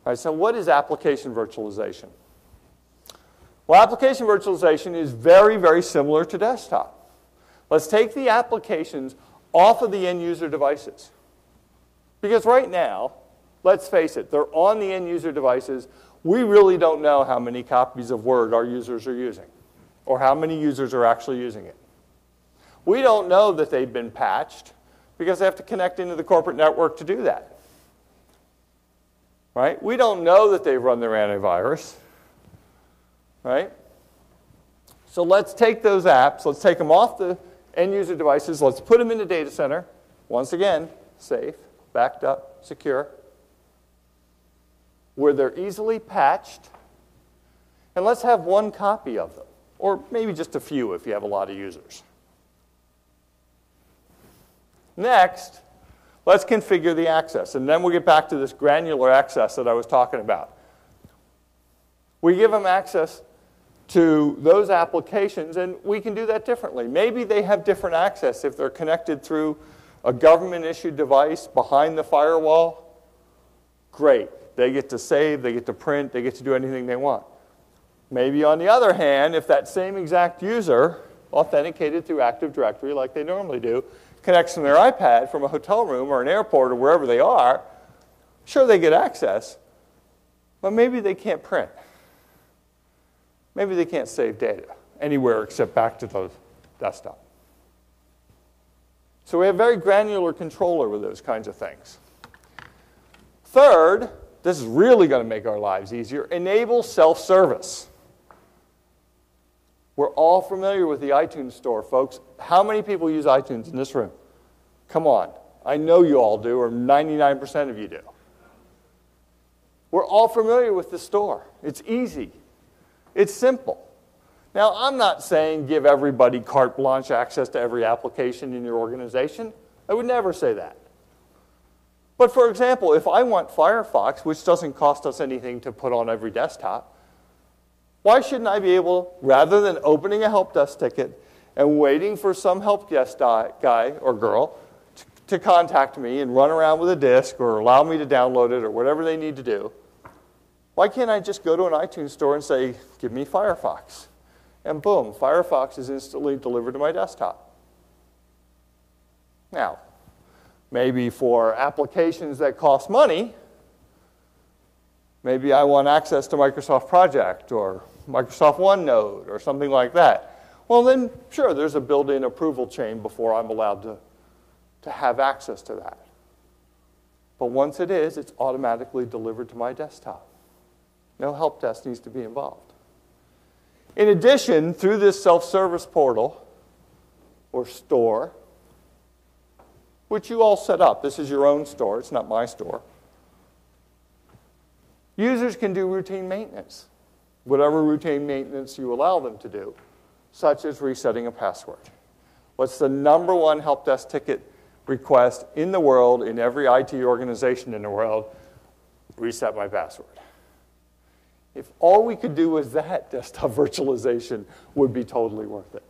All right, so what is application virtualization? Well, application virtualization is very, very similar to desktop. Let's take the applications off of the end user devices. Because right now, let's face it, they're on the end user devices. We really don't know how many copies of Word our users are using, or how many users are actually using it. We don't know that they've been patched, because they have to connect into the corporate network to do that. Right? We don't know that they've run their antivirus. Right? So let's take those apps, let's take them off the end user devices, let's put them in the data center. Once again, safe, backed up, secure, where they're easily patched. And let's have one copy of them, or maybe just a few if you have a lot of users. Next, let's configure the access, and then we'll get back to this granular access that I was talking about. We give them access to those applications, and we can do that differently. Maybe they have different access if they're connected through a government-issued device behind the firewall. Great. They get to save, they get to print, they get to do anything they want. Maybe on the other hand, if that same exact user, authenticated through Active Directory like they normally do, connects from their iPad from a hotel room or an airport or wherever they are, sure, they get access, but maybe they can't print. Maybe they can't save data anywhere except back to the desktop. So we have very granular control over those kinds of things. Third, this is really going to make our lives easier, enable self-service. We're all familiar with the iTunes Store, folks. How many people use iTunes in this room? Come on. I know you all do, or 99% of you do. We're all familiar with the store. It's easy. It's simple. Now, I'm not saying give everybody carte blanche access to every application in your organization. I would never say that. But for example, if I want Firefox, which doesn't cost us anything to put on every desktop, why shouldn't I be able, rather than opening a help desk ticket and waiting for some help desk guy or girl to contact me and run around with a disk or allow me to download it or whatever they need to do, why can't I just go to an iTunes store and say, give me Firefox? And boom, Firefox is instantly delivered to my desktop. Now, maybe for applications that cost money, maybe I want access to Microsoft Project or Microsoft OneNote or something like that. Well, then, sure, there's a built-in approval chain before I'm allowed to have access to that. But once it is, it's automatically delivered to my desktop. No help desk needs to be involved. In addition, through this self-service portal or store, which you all set up, this is your own store, it's not my store, users can do routine maintenance, whatever routine maintenance you allow them to do, such as resetting a password. What's the #1 help desk ticket request in the world, in every IT organization in the world? Reset my password. If all we could do was that, desktop virtualization would be totally worth it.